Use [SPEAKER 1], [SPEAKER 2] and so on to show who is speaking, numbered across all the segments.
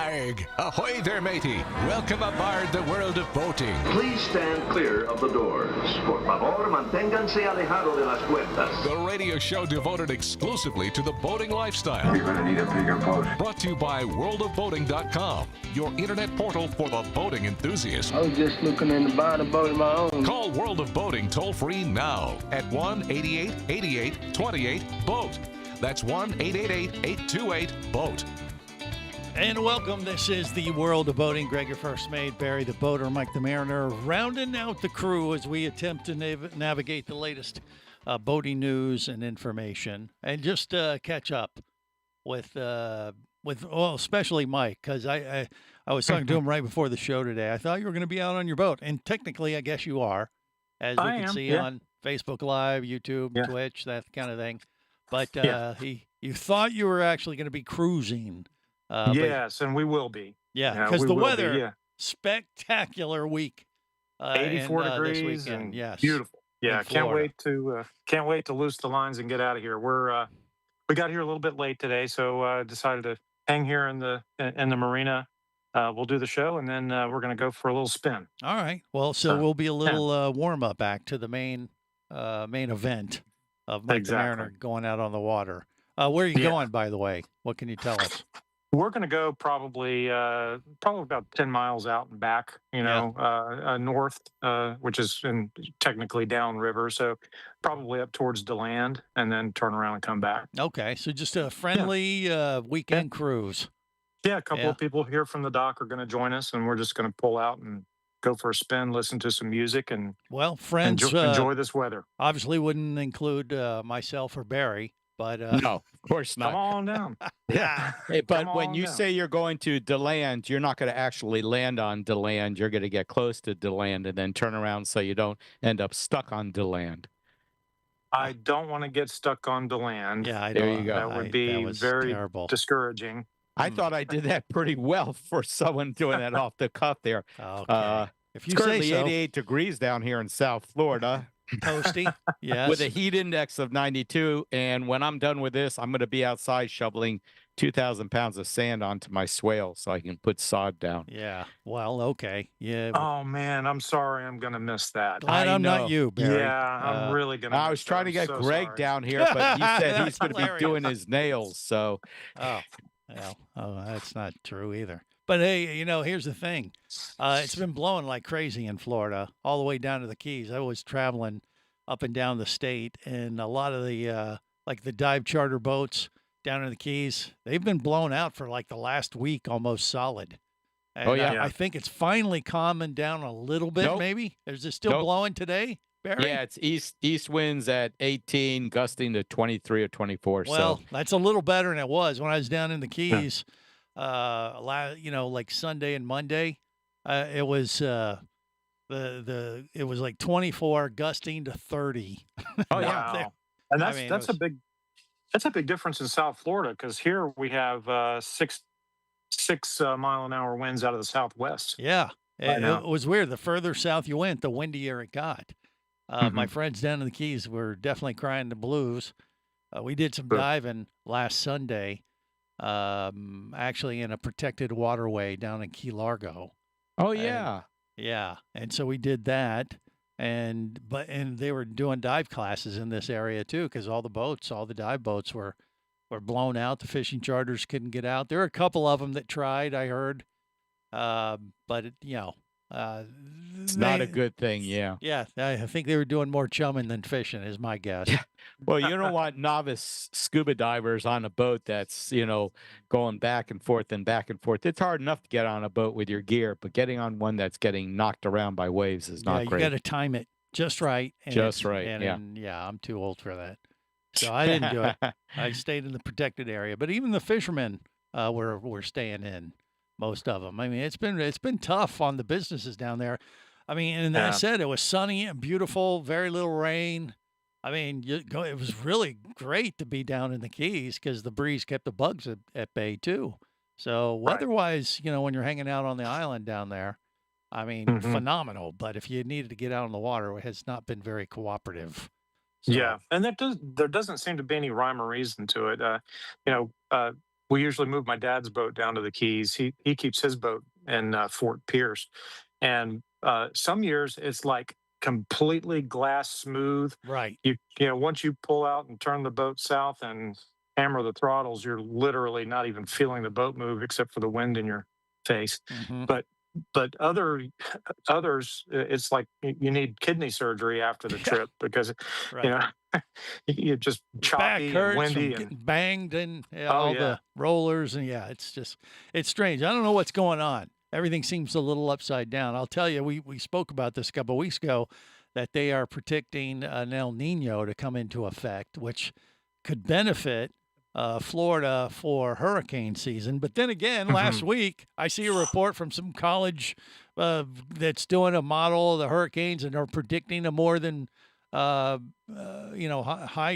[SPEAKER 1] flag. Ahoy there, matey. Welcome aboard the world of boating.
[SPEAKER 2] Please stand clear of the doors. Por favor, manténganse alejado de las puertas.
[SPEAKER 1] The radio show devoted exclusively to the boating lifestyle.
[SPEAKER 2] You're gonna need a bigger boat.
[SPEAKER 1] Brought to you by worldofboating.com, your internet portal for the boating enthusiast.
[SPEAKER 3] I was just looking into buying a boat of my own.
[SPEAKER 1] Call World of Boating toll-free now at 1-8888-28-BOAT. That's 1-888-828-BOAT.
[SPEAKER 4] And welcome. This is the World of Boating. Greg, your first mate, Barry the Boater, Mike the Mariner, rounding out the crew as we attempt to navigate the latest boating news and information, and just catch up with especially Mike, because I was talking to him right before the show today. I thought you were going to be out on your boat, and technically, I guess you are, as we can see on Facebook Live, YouTube, Twitch, that kind of thing. But you thought you were actually going to be cruising.
[SPEAKER 5] Yes, and we will be.
[SPEAKER 4] Yeah, because the weather, spectacular week.
[SPEAKER 5] 84 degrees
[SPEAKER 4] this weekend.
[SPEAKER 5] and
[SPEAKER 4] yes.
[SPEAKER 5] beautiful. Yeah,
[SPEAKER 4] in
[SPEAKER 5] can't wait
[SPEAKER 4] Florida.
[SPEAKER 5] to loose the lines and get out of here. We got here a little bit late today, so decided to hang here in the marina. We'll do the show, and then we're going to go for a little spin.
[SPEAKER 4] All right. Well, so we'll be a little warm up back to the main event of Mike the Mariner going out on the water. Where are you going, by the way? What can you tell us?
[SPEAKER 5] We're going to go probably about 10 miles out and back, north, which is technically downriver. So probably up towards DeLand and then turn around and come back.
[SPEAKER 4] Okay. So just a friendly weekend cruise.
[SPEAKER 5] Yeah. A couple of people here from the dock are going to join us, and we're just going to pull out and go for a spin, listen to some music, and
[SPEAKER 4] friends
[SPEAKER 5] enjoy this weather.
[SPEAKER 4] Obviously wouldn't include myself or Barry. But
[SPEAKER 6] no, of course not.
[SPEAKER 5] Come on down.
[SPEAKER 4] Yeah.
[SPEAKER 6] Hey, but when you say you're going to DeLand, you're not going to actually land on DeLand. You're going to get close to DeLand and then turn around so you don't end up stuck on DeLand.
[SPEAKER 5] I don't want to get stuck on DeLand.
[SPEAKER 4] Yeah,
[SPEAKER 6] there you go.
[SPEAKER 5] That would be very
[SPEAKER 4] terrible.
[SPEAKER 5] discouraging.
[SPEAKER 6] I thought I did that pretty well for someone doing that off the cuff there.
[SPEAKER 4] Okay. If you
[SPEAKER 6] it's
[SPEAKER 4] say
[SPEAKER 6] currently
[SPEAKER 4] so.
[SPEAKER 6] 88 degrees down here in South Florida.
[SPEAKER 4] Toasty, yes.
[SPEAKER 6] With a heat index of 92. And when I'm done with this, I'm going to be outside shoveling 2,000 pounds of sand onto my swale so I can put sod down.
[SPEAKER 4] Yeah. Well, okay. Yeah.
[SPEAKER 5] Oh, man, I'm sorry. I'm going to miss that.
[SPEAKER 4] Glad I'm not you, Barry.
[SPEAKER 5] Yeah, I'm really going to
[SPEAKER 6] I was trying to get Greg down here, but he said he's going to be doing his nails. So.
[SPEAKER 4] Oh, well, that's not true either. But hey, here's the thing. It's been blowing like crazy in Florida, all the way down to the Keys. I was traveling up and down the state, and a lot of the the dive charter boats down in the Keys, they've been blown out for like the last week, almost solid. And, I think it's finally calming down a little bit. Maybe is it still blowing today, Barry?
[SPEAKER 6] Yeah, it's east winds at 18, gusting to 23 or 24.
[SPEAKER 4] Well, that's a little better than it was when I was down in the Keys. Like Sunday and Monday, it was it was like 24 gusting to 30.
[SPEAKER 5] Oh yeah, and that's a big difference in South Florida, because here we have 6 mile an hour winds out of the southwest.
[SPEAKER 4] Yeah, it was weird. The further south you went, the windier it got. My friends down in the Keys were definitely crying the blues. We did some diving last Sunday. Actually in a protected waterway down in Key Largo.
[SPEAKER 6] Oh yeah.
[SPEAKER 4] And so we did that, and they were doing dive classes in this area too, because all the dive boats were blown out. The fishing charters couldn't get out. There were a couple of them that tried, I heard. But
[SPEAKER 6] it's not a good thing. Yeah.
[SPEAKER 4] Yeah. I think they were doing more chumming than fishing is my guess.
[SPEAKER 6] Well, you don't want novice scuba divers on a boat that's, going back and forth and back and forth. It's hard enough to get on a boat with your gear, but getting on one that's getting knocked around by waves is not great.
[SPEAKER 4] You got to time it just right. I'm too old for that. So I didn't do it. I stayed in the protected area, but even the fishermen were staying in, most of them. I mean, it's been tough on the businesses down there. I mean, and I said it was sunny and beautiful, very little rain. I mean, it was really great to be down in the Keys because the breeze kept the bugs at bay too. So weather-wise, when you're hanging out on the island down there, I mean, phenomenal. But if you needed to get out on the water, it has not been very cooperative. So,
[SPEAKER 5] yeah, and there doesn't seem to be any rhyme or reason to it. we usually move my dad's boat down to the Keys. He keeps his boat in Fort Pierce, and some years it's like completely glass smooth.
[SPEAKER 4] Right.
[SPEAKER 5] You know, once you pull out and turn the boat south and hammer the throttles, you're literally not even feeling the boat move except for the wind in your face.
[SPEAKER 4] Mm-hmm.
[SPEAKER 5] But others, it's like you need kidney surgery after the trip because
[SPEAKER 4] Right.
[SPEAKER 5] you know you're just choppy
[SPEAKER 4] Back hurts
[SPEAKER 5] and windy
[SPEAKER 4] from
[SPEAKER 5] and
[SPEAKER 4] getting banged and
[SPEAKER 5] Oh,
[SPEAKER 4] all
[SPEAKER 5] yeah.
[SPEAKER 4] the rollers, and it's strange. I don't know what's going on. Everything seems a little upside down. I'll tell you, we spoke about this a couple of weeks ago, that they are predicting an El Nino to come into effect, which could benefit Florida for hurricane season. But then again, last week, I see a report from some college that's doing a model of the hurricanes, and are predicting a more than high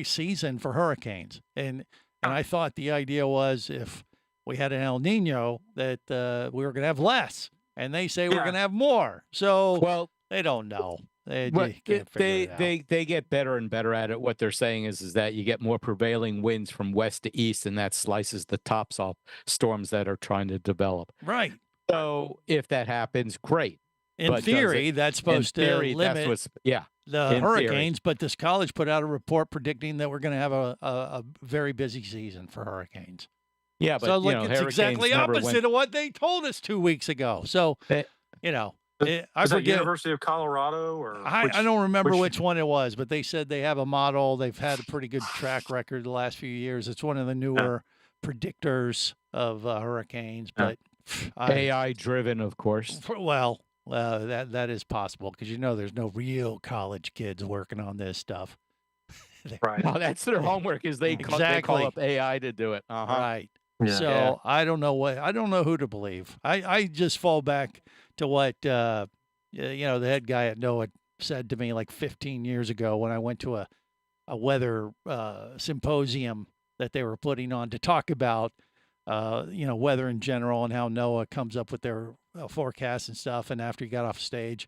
[SPEAKER 4] season for hurricanes. And I thought the idea was, if we had an El Nino, that we were going to have less, and they say we're
[SPEAKER 5] Yeah.
[SPEAKER 4] going to have more. So
[SPEAKER 6] Well,
[SPEAKER 4] they don't know. They
[SPEAKER 6] they
[SPEAKER 4] can't figure it out.
[SPEAKER 6] they get better and better at it. What they're saying is that you get more prevailing winds from west to east, and that slices the tops off storms that are trying to develop.
[SPEAKER 4] Right.
[SPEAKER 6] So if that happens, great.
[SPEAKER 4] In
[SPEAKER 6] But does
[SPEAKER 4] theory,
[SPEAKER 6] it-
[SPEAKER 4] that's
[SPEAKER 6] In
[SPEAKER 4] supposed
[SPEAKER 6] theory,
[SPEAKER 4] to
[SPEAKER 6] that's
[SPEAKER 4] limit
[SPEAKER 6] what's yeah.
[SPEAKER 4] the
[SPEAKER 6] in theory.
[SPEAKER 4] hurricanes, but this college put out a report predicting that we're going to have a very busy season for hurricanes.
[SPEAKER 6] Yeah, but
[SPEAKER 4] So
[SPEAKER 6] you know,
[SPEAKER 4] it's
[SPEAKER 6] hurricanes
[SPEAKER 4] exactly
[SPEAKER 6] never
[SPEAKER 4] opposite
[SPEAKER 6] went-
[SPEAKER 4] of what they told us 2 weeks ago. So,
[SPEAKER 6] Eh,
[SPEAKER 4] I
[SPEAKER 5] is it
[SPEAKER 4] forget.
[SPEAKER 5] University of Colorado or
[SPEAKER 4] I
[SPEAKER 5] which-
[SPEAKER 4] don't remember
[SPEAKER 5] which-
[SPEAKER 4] which one it was, but they said they have a model. They've had a pretty good track record the last few years. It's one of the newer predictors of hurricanes,
[SPEAKER 5] Yeah.
[SPEAKER 4] but
[SPEAKER 6] AI driven, of course.
[SPEAKER 4] that is possible, because there's no real college kids working on this stuff.
[SPEAKER 5] right.
[SPEAKER 6] No, that's their homework. Is they call
[SPEAKER 4] Exactly.
[SPEAKER 6] up AI to do it.
[SPEAKER 4] Right.
[SPEAKER 5] Yeah.
[SPEAKER 4] So
[SPEAKER 6] Yeah.
[SPEAKER 4] I don't know who to believe. I just fall back to what the head guy at NOAA said to me like 15 years ago, when I went to a weather symposium that they were putting on to talk about weather in general, and how NOAA comes up with their forecasts and stuff. And after he got off stage,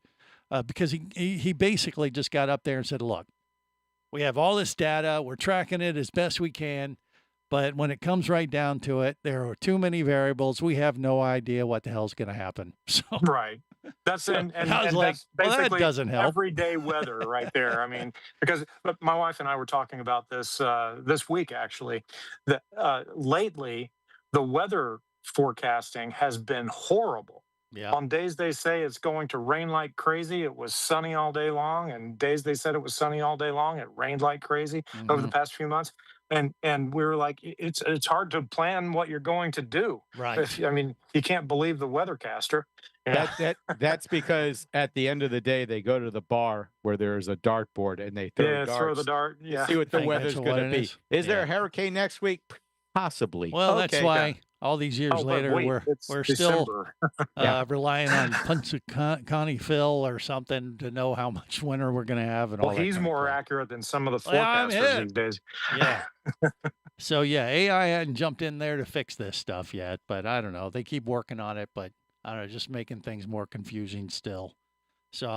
[SPEAKER 4] because he basically just got up there and said, "Look, we have all this data, we're tracking it as best we can, but when it comes right down to it, there are too many variables. We have no idea what the hell's going to happen." So
[SPEAKER 5] Right. That's and
[SPEAKER 4] I was like,
[SPEAKER 5] that's
[SPEAKER 4] well, that
[SPEAKER 5] basically
[SPEAKER 4] doesn't help.
[SPEAKER 5] everyday weather right there. I mean, because my wife and I were talking about this this week actually. That lately the weather forecasting has been horrible.
[SPEAKER 4] yeah,
[SPEAKER 5] On days they say it's going to rain like crazy, it was sunny all day long, and days they said it was sunny all day long, it rained like crazy over the past few months. And we were like, it's hard to plan what you're going to do.
[SPEAKER 4] right.
[SPEAKER 5] I mean, you can't believe the weathercaster. Yeah.
[SPEAKER 6] That's because at the end of the day, they go to the bar where there's a dartboard and they throw
[SPEAKER 5] Yeah, throw the
[SPEAKER 6] darts
[SPEAKER 5] dart.
[SPEAKER 6] to
[SPEAKER 5] Yeah.
[SPEAKER 6] see what the
[SPEAKER 4] Think
[SPEAKER 6] weather's
[SPEAKER 4] that's
[SPEAKER 6] going
[SPEAKER 4] what
[SPEAKER 6] to
[SPEAKER 4] it
[SPEAKER 6] be.
[SPEAKER 4] is.
[SPEAKER 6] Is there a
[SPEAKER 4] Yeah.
[SPEAKER 6] hurricane next week? Possibly.
[SPEAKER 4] Well, that's
[SPEAKER 6] Okay,
[SPEAKER 4] why all these years
[SPEAKER 5] Oh, but
[SPEAKER 4] later
[SPEAKER 5] wait,
[SPEAKER 4] we're
[SPEAKER 5] it's
[SPEAKER 4] still
[SPEAKER 5] December.
[SPEAKER 4] relying on Punxsutawney Phil or something to know how much winter we're going to have. And
[SPEAKER 5] Well,
[SPEAKER 4] all that
[SPEAKER 5] he's
[SPEAKER 4] kind of
[SPEAKER 5] more
[SPEAKER 4] crap.
[SPEAKER 5] accurate than some of the
[SPEAKER 4] Well, I'm
[SPEAKER 5] forecasters
[SPEAKER 4] hip.
[SPEAKER 5] these days.
[SPEAKER 4] Yeah. So yeah, AI hadn't jumped in there to fix this stuff yet, but I don't know. They keep working on it, but I don't know, just making things more confusing still. So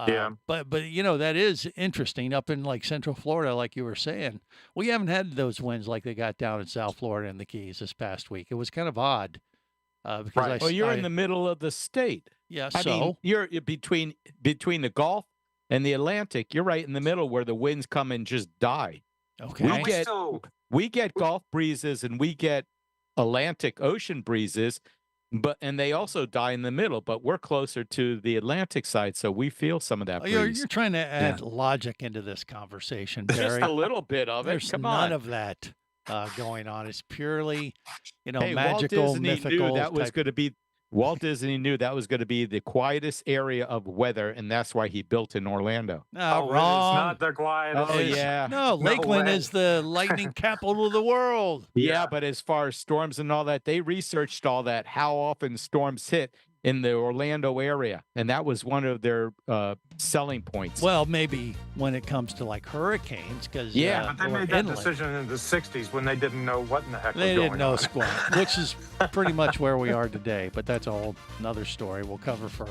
[SPEAKER 5] Yeah.
[SPEAKER 4] but that is interesting up in like Central Florida, like you were saying. We haven't had those winds like they got down in South Florida and the Keys this past week. It was kind of odd. Because
[SPEAKER 5] Right.
[SPEAKER 6] Well, you're in the middle of the state.
[SPEAKER 4] yeah.
[SPEAKER 6] I
[SPEAKER 4] So
[SPEAKER 6] mean, you're between the Gulf and the Atlantic. You're right in the middle where the winds come and just die.
[SPEAKER 4] okay.
[SPEAKER 5] Well,
[SPEAKER 6] get-
[SPEAKER 5] still,
[SPEAKER 6] We get Gulf breezes and we get Atlantic Ocean breezes, and they also die in the middle. But we're closer to the Atlantic side, so we feel some of that
[SPEAKER 4] Oh, you're
[SPEAKER 6] breeze.
[SPEAKER 4] trying to add logic into this conversation, Barry.
[SPEAKER 6] Just a little bit of it.
[SPEAKER 4] There's
[SPEAKER 6] Come
[SPEAKER 4] none
[SPEAKER 6] on.
[SPEAKER 4] of that going on. It's purely,
[SPEAKER 6] Hey,
[SPEAKER 4] magical,
[SPEAKER 6] Walt Disney
[SPEAKER 4] mythical.
[SPEAKER 6] knew that was
[SPEAKER 4] type-
[SPEAKER 6] going to be. Walt Disney knew that was going to be the quietest area of weather, and that's why he built in Orlando.
[SPEAKER 4] No,
[SPEAKER 5] oh,
[SPEAKER 4] wrong.
[SPEAKER 5] it's not the quiet.
[SPEAKER 6] Oh,
[SPEAKER 5] it's-
[SPEAKER 6] yeah.
[SPEAKER 4] No, Lakeland
[SPEAKER 5] way.
[SPEAKER 4] is the lightning capital of the world.
[SPEAKER 6] Yeah, but as far as storms and all that, they researched all that, how often storms hit in the Orlando area, and that was one of their selling points.
[SPEAKER 4] Well, maybe when it comes to like hurricanes, because
[SPEAKER 6] Yeah,
[SPEAKER 5] But they made that decision in the 60s when they didn't know what in the heck
[SPEAKER 4] They
[SPEAKER 5] was
[SPEAKER 4] didn't
[SPEAKER 5] going
[SPEAKER 4] know
[SPEAKER 5] on.
[SPEAKER 4] squat, which is pretty much where we are today. But that's a whole another story we'll cover for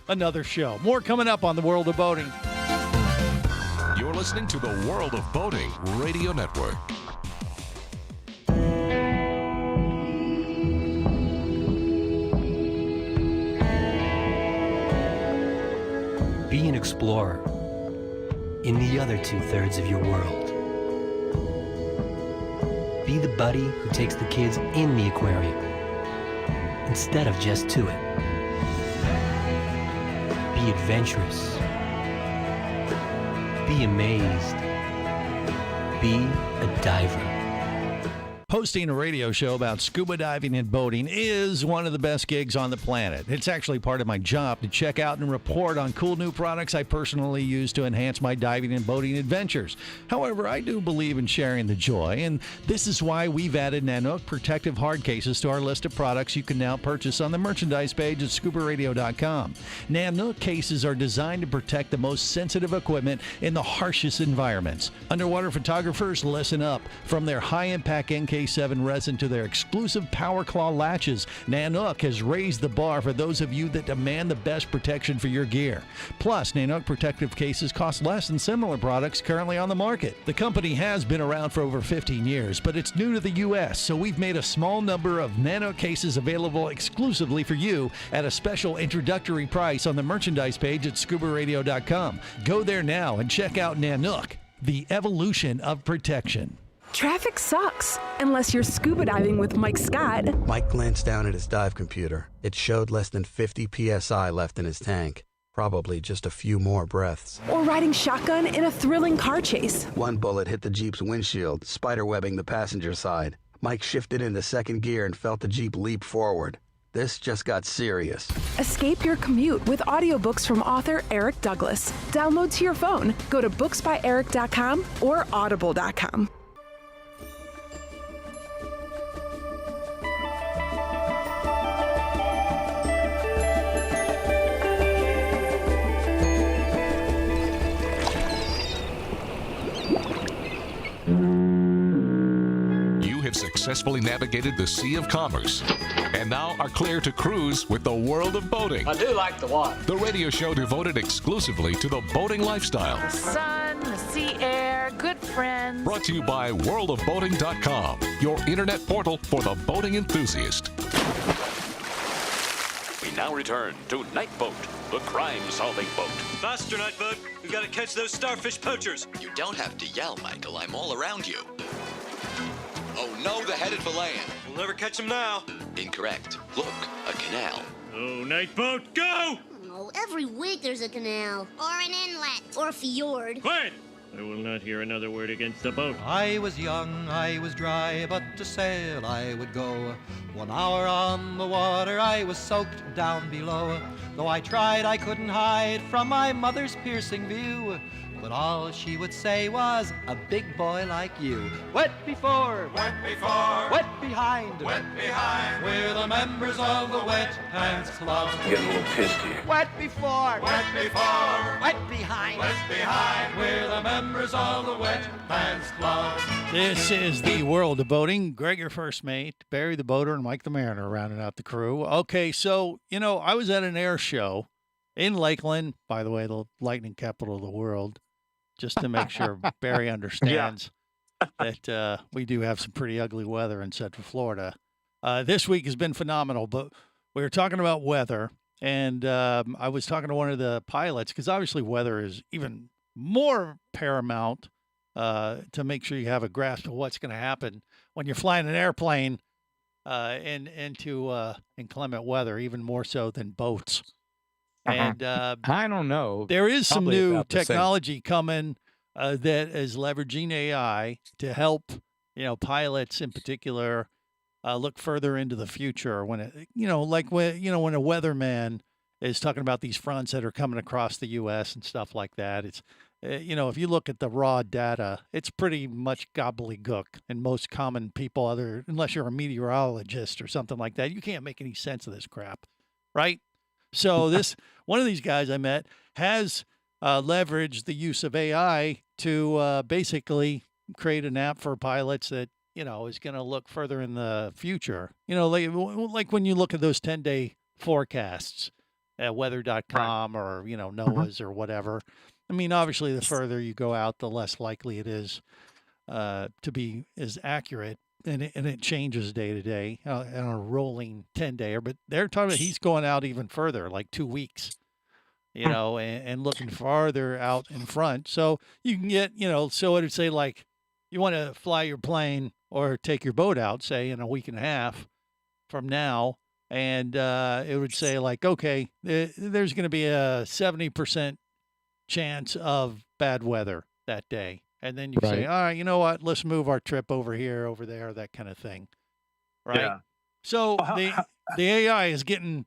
[SPEAKER 4] another show. More coming up on the World of Boating.
[SPEAKER 1] You're listening to the World of Boating Radio Network.
[SPEAKER 7] explorer in the other 2/3 of your world. Be the buddy who takes the kids in the aquarium instead of just to it. Be adventurous. Be amazed. Be a diver.
[SPEAKER 4] Hosting a radio show about scuba diving and boating is one of the best gigs on the planet. It's actually part of my job to check out and report on cool new products I personally use to enhance my diving and boating adventures. However, I do believe in sharing the joy, and this is why we've added Nanook protective hard cases to our list of products you can now purchase on the merchandise page at scubaradio.com. Nanook cases are designed to protect the most sensitive equipment in the harshest environments. Underwater photographers, listen up. From their high-impact NK7 resin to their exclusive Power Claw latches, Nanook has raised the bar for those of you that demand the best protection for your gear. Plus, Nanook protective cases cost less than similar products currently on the market. The company has been around for over 15 years, but it's new to the U.S., so we've made a small number of Nanook cases available exclusively for you at a special introductory price on the merchandise page at scubaradio.com. Go there now and check out Nanook, the evolution of protection.
[SPEAKER 8] Traffic sucks, unless you're scuba diving with Mike Scott.
[SPEAKER 9] Mike glanced down at his dive computer. It showed less than 50 PSI left in his tank. Probably just a few more breaths.
[SPEAKER 8] Or riding shotgun in a thrilling car chase.
[SPEAKER 9] One bullet hit the Jeep's windshield, spiderwebbing the passenger side. Mike shifted into second gear and felt the Jeep leap forward. This just got serious.
[SPEAKER 8] Escape your commute with audiobooks from author Eric Douglas. Download to your phone. Go to booksbyeric.com or audible.com.
[SPEAKER 1] Successfully navigated the Sea of Commerce and now are clear to cruise with the world of boating.
[SPEAKER 10] I do like the water.
[SPEAKER 1] The radio show devoted exclusively to the boating lifestyle.
[SPEAKER 11] The sun, the sea air, good friends.
[SPEAKER 1] Brought to you by worldofboating.com, your internet portal for the boating enthusiast.
[SPEAKER 12] We now return to Night Boat, the crime-solving boat.
[SPEAKER 13] Faster, Night Boat. We gotta catch those starfish poachers.
[SPEAKER 14] You don't have to yell, Michael. I'm all around you. Oh no, they're headed for land.
[SPEAKER 13] We'll never catch them now.
[SPEAKER 14] Incorrect. Look, a canal.
[SPEAKER 13] Oh, Night Boat, go!
[SPEAKER 15] Oh, every week there's a canal. Or an inlet. Or a fjord.
[SPEAKER 13] Quiet! I will not hear another word against the boat.
[SPEAKER 16] I was young, I was dry, but to sail I would go. 1 hour on the water, I was soaked down below. Though I tried, I couldn't hide from my mother's piercing view. But all she would say was, a big boy like you. Wet before,
[SPEAKER 17] wet before,
[SPEAKER 16] wet behind,
[SPEAKER 17] wet behind.
[SPEAKER 16] We're the members of the Wet Pants Club.
[SPEAKER 3] Getting a little pissed here.
[SPEAKER 16] Wet before,
[SPEAKER 17] wet before,
[SPEAKER 16] wet behind,
[SPEAKER 17] wet behind.
[SPEAKER 16] We're the members of the Wet Pants Club.
[SPEAKER 4] This is the world of boating. Greg, your first mate, Barry the boater, and Mike the mariner rounding out the crew. Okay, so, I was at an air show in Lakeland, by the way, the lightning capital of the world. Just to make sure Barry understands that we do have some pretty ugly weather in Central Florida. This week has been phenomenal, but we were talking about weather, and I was talking to one of the pilots, because obviously weather is even more paramount to make sure you have a grasp of what's going to happen when you're flying an airplane into inclement weather, even more so than boats. And
[SPEAKER 6] I don't know.
[SPEAKER 4] There is some new technology coming that is leveraging AI to help, pilots in particular look further into the future. When it, like when a weatherman is talking about these fronts that are coming across the U.S. and stuff like that. It's, if you look at the raw data, it's pretty much gobbledygook. And most common people, unless you're a meteorologist or something like that, you can't make any sense of this crap, right? So one of these guys I met has leveraged the use of AI to basically create an app for pilots that, is going to look further in the future. Like when you look at those 10-day forecasts at weather.com or, NOAA's or whatever. I mean, obviously, the further you go out, the less likely it is to be as accurate. And it changes day to day on a rolling 10-dayer. But they're talking about he's going out even further, like 2 weeks. you know, and looking farther out in front. So you can get, you know, so it would say like you want to fly your plane or take your boat out, say in a week and a half from now, and it would say like, okay, there's going to be a 70% chance of bad weather that day. And then you say, all right, you know what, let's move our trip over here, over there, that kind of thing. Right.
[SPEAKER 5] Yeah.
[SPEAKER 4] So the AI is getting,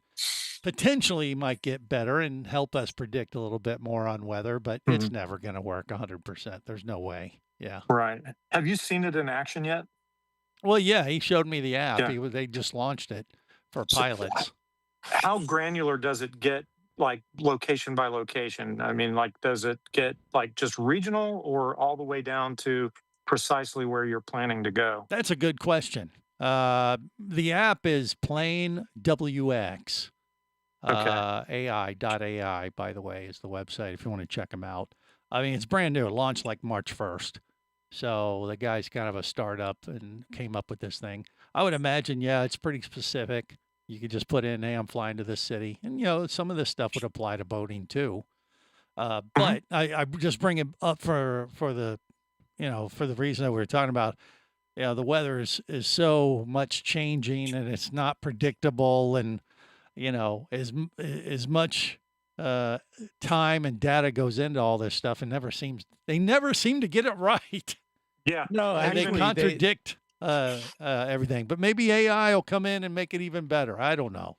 [SPEAKER 4] potentially might get better and help us predict a little bit more on weather, but it's never going to work 100%. There's no way. Yeah.
[SPEAKER 5] Right. Have you seen it in action yet?
[SPEAKER 4] Well, yeah, he showed me the app.
[SPEAKER 5] Yeah.
[SPEAKER 4] They just launched it for pilots.
[SPEAKER 5] How granular does it get, like location by location? I mean, like, does it get like just regional or all the way down to precisely where you're planning to go?
[SPEAKER 4] That's a good question. The app is Plane WX. AI.ai, by the way, is the website if you want to check them out. I mean, it's brand new. It launched like March 1st. So the guy's kind of a startup and came up with this thing. I would imagine, yeah, it's pretty specific. You could just put in, hey, I'm flying to this city. And, you know, some of this stuff would apply to boating too. But I just bring it up for the, you know, for the reason that we were talking about. You know, the weather is so much changing and it's not predictable. And, you know, as much time and data goes into all this stuff and they never seem to get it right.
[SPEAKER 5] Yeah.
[SPEAKER 6] No,
[SPEAKER 4] And
[SPEAKER 6] actually,
[SPEAKER 4] they contradict everything. But maybe AI will come in and make it even better. I don't know.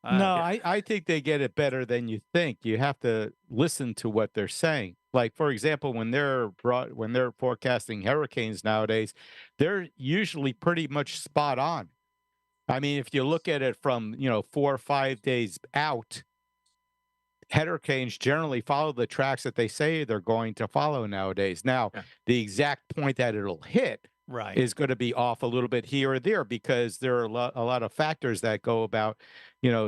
[SPEAKER 6] I think they get it better than you think. You have to listen to what they're saying. Like, for example, when they're forecasting hurricanes nowadays, they're usually pretty much spot on. I mean, if you look at it from, 4 or 5 days out, hurricanes generally follow the tracks that they say they're going to follow nowadays. Now, the exact point that it'll hit is going to be off a little bit here or there because there are a lot of factors that go about,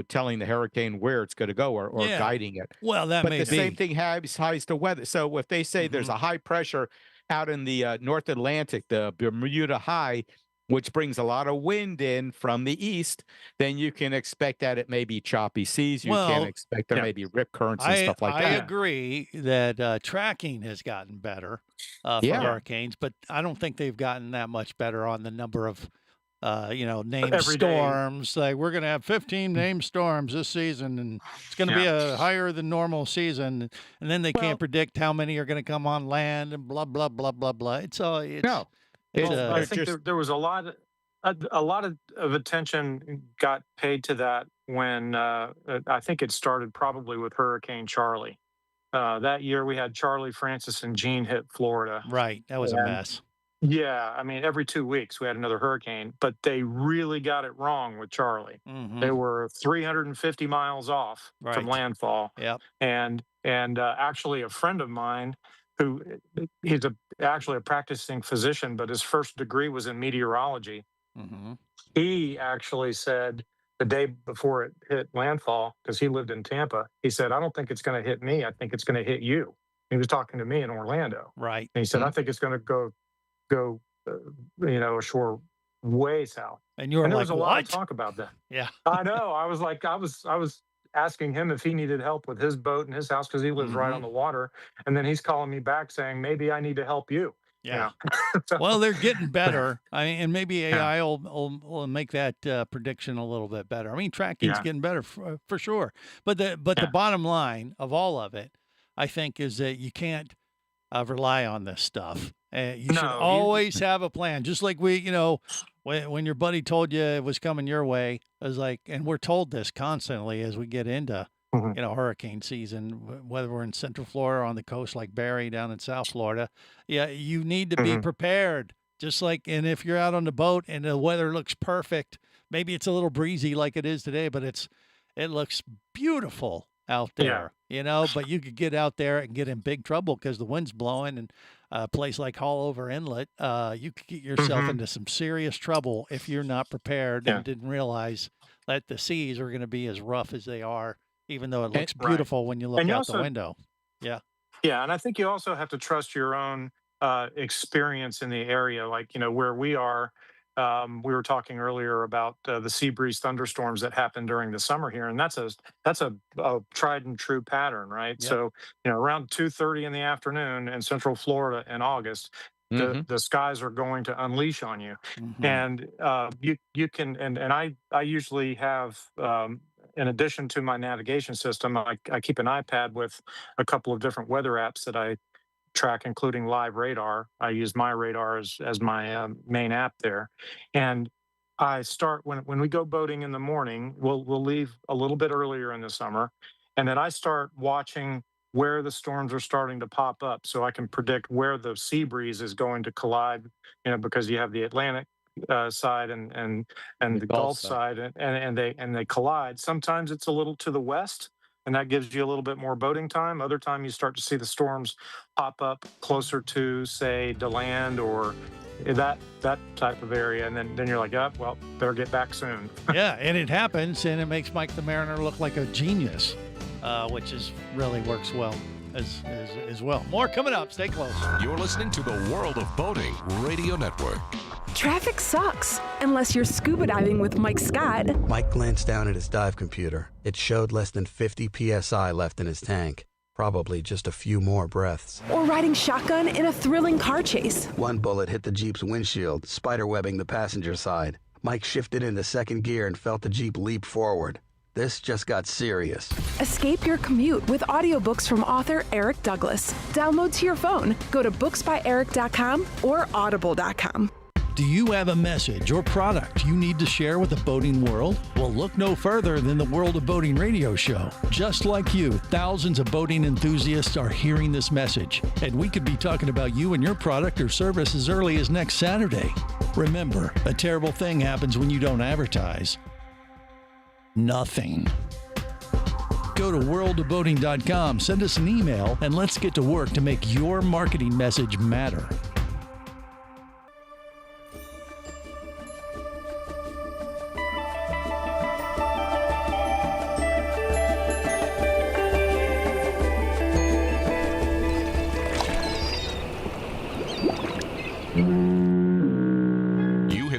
[SPEAKER 6] telling the hurricane where it's going to go or guiding it.
[SPEAKER 4] Well,
[SPEAKER 6] but the same thing applies to weather. So if they say there's a high pressure out in the North Atlantic, the Bermuda High, which brings a lot of wind in from the east, then you can expect that it may be choppy seas. You can expect there may be rip currents and stuff like that.
[SPEAKER 4] I agree that tracking has gotten better for hurricanes, but I don't think they've gotten that much better on the number of, named storms. Like, we're going to have 15 named storms this season, and it's going to be a higher than normal season. And then they can't predict how many are going to come on land and blah, blah, blah, blah, blah.
[SPEAKER 5] I think there was a lot of attention got paid to that when I think it started probably with Hurricane Charlie. That year we had Charlie, Francis, and Jean hit Florida.
[SPEAKER 4] Right, that was a mess.
[SPEAKER 5] Yeah, I mean, every 2 weeks we had another hurricane, but they really got it wrong with Charlie. They were 350 miles off from landfall.
[SPEAKER 4] Yep.
[SPEAKER 5] And actually, a friend of mine who he's actually a practicing physician, but his first degree was in meteorology. He actually said the day before it hit landfall, because he lived in Tampa, he said, I don't think it's going to hit me. I think it's going to hit you. He was talking to me in Orlando.
[SPEAKER 4] Right.
[SPEAKER 5] And he said, I think it's going to go ashore way south.
[SPEAKER 4] And you were
[SPEAKER 5] there
[SPEAKER 4] like,
[SPEAKER 5] was a lot of talk about that.
[SPEAKER 4] Yeah.
[SPEAKER 5] I know. I was like, I was asking him if he needed help with his boat and his house because he lives right on the water. And then he's calling me back saying, maybe I need to help you.
[SPEAKER 4] Yeah. Well, they're getting better. I mean, and maybe AI will make that prediction a little bit better. I mean, tracking's getting better for sure. But the bottom line of all of it, I think, is that you can't rely on this stuff. You should always have a plan. Just like when your buddy told you it was coming your way, I was like, and we're told this constantly as we get into hurricane season, whether we're in Central Florida or on the coast like Barry down in South Florida. Yeah, you need to be prepared. Just like, and if you're out on the boat and the weather looks perfect, maybe it's a little breezy like it is today, but it looks beautiful out there, but you could get out there and get in big trouble because the wind's blowing, and a place like Haulover Inlet, you could get yourself into some serious trouble if you're not prepared and didn't realize that the seas are going to be as rough as they are, even though it looks beautiful when you look out the window. Yeah.
[SPEAKER 5] Yeah. And I think you also have to trust your own experience in the area. Like, where we are, we were talking earlier about the sea breeze thunderstorms that happen during the summer here, and that's a tried and true pattern, right?
[SPEAKER 4] Yep.
[SPEAKER 5] So around 2:30 in the afternoon in Central Florida in August, the skies are going to unleash on you, and you can and I usually have. In addition to my navigation system, I keep an iPad with a couple of different weather apps that I track, including Live Radar. I use my radar as my main app there, and I start when we go boating in the morning. We'll leave a little bit earlier in the summer, and then I start watching where the storms are starting to pop up, so I can predict where the sea breeze is going to collide. Because you have the Atlantic side and the Gulf side, and they collide. Sometimes it's a little to the west, and that gives you a little bit more boating time. Other time you start to see the storms pop up closer to, say, DeLand or that type of area, and then you're like, oh, well, better get back soon.
[SPEAKER 4] Yeah, and it happens, and it makes Mike the Mariner look like a genius, which really works well as well. More coming up. Stay close.
[SPEAKER 1] You're listening to the World of Boating Radio Network.
[SPEAKER 8] Traffic sucks, unless you're scuba diving with Mike Scott.
[SPEAKER 9] Mike glanced down at his dive computer. It showed less than 50 psi left in his tank. Probably just a few more breaths.
[SPEAKER 8] Or riding shotgun in a thrilling car chase.
[SPEAKER 9] One bullet hit the Jeep's windshield, spiderwebbing the passenger side. Mike shifted into second gear and felt the Jeep leap forward. This just got serious.
[SPEAKER 8] Escape your commute with audiobooks from author Eric Douglas. Download to your phone. Go to booksbyeric.com or audible.com.
[SPEAKER 4] Do you have a message or product you need to share with the boating world? Well, look no further than the World of Boating radio show. Just like you, thousands of boating enthusiasts are hearing this message, and we could be talking about you and your product or service as early as next Saturday. Remember, a terrible thing happens when you don't advertise. Nothing. Go to worldofboating.com, send us an email, and let's get to work to make your marketing message matter.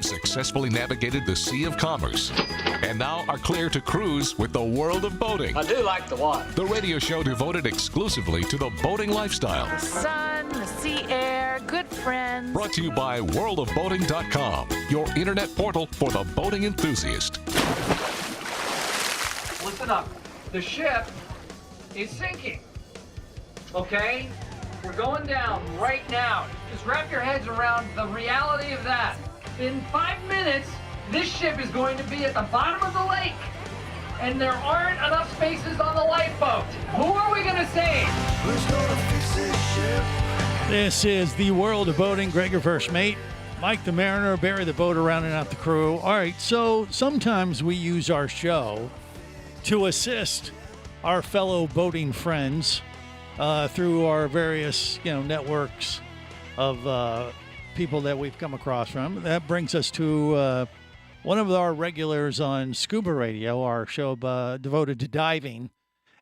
[SPEAKER 1] Successfully navigated the Sea of Commerce and now are clear to cruise with the World of Boating.
[SPEAKER 10] I do like the water.
[SPEAKER 1] The radio show devoted exclusively to the boating lifestyle.
[SPEAKER 11] The sun, the sea air, good friends.
[SPEAKER 1] Brought to you by worldofboating.com, your internet portal for the boating enthusiast.
[SPEAKER 10] Listen up. The ship is sinking. Okay? We're going down right now. Just wrap your heads around the reality of that. In 5 minutes, this ship is going to be at the bottom of the lake, and there aren't enough spaces on the lifeboat. Who are we going to save? Who's going to fix this ship?
[SPEAKER 4] This is the World of Boating. Greg, your first mate. Mike the Mariner, Barry the boater, rounding out the crew. All right, so sometimes we use our show to assist our fellow boating friends through our various, networks of people that we've come across from. That brings us to one of our regulars on Scuba Radio, our show devoted to diving,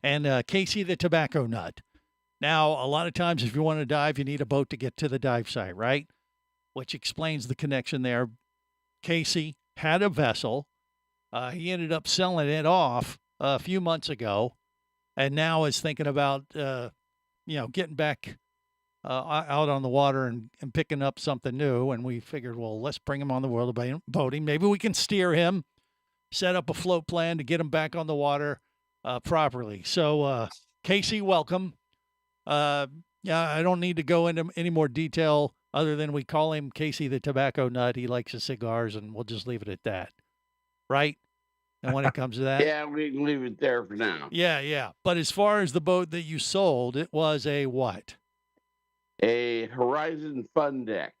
[SPEAKER 4] and Casey the Tobacco Nut. Now, a lot of times if you want to dive, you need a boat to get to the dive site, right? Which explains the connection there. Casey had a vessel. He ended up selling it off a few months ago, and now is thinking about, getting back out on the water and picking up something new. And we figured, well, let's bring him on the World of Boating. Maybe we can steer him, set up a float plan to get him back on the water properly. So, Casey, welcome. I don't need to go into any more detail other than we call him Casey the Tobacco Nut. He likes his cigars, and we'll just leave it at that. Right? And when it comes to that?
[SPEAKER 18] Yeah, we can leave it there for now.
[SPEAKER 4] Yeah. But as far as the boat that you sold, it was a what?
[SPEAKER 18] A Horizon Fun Deck.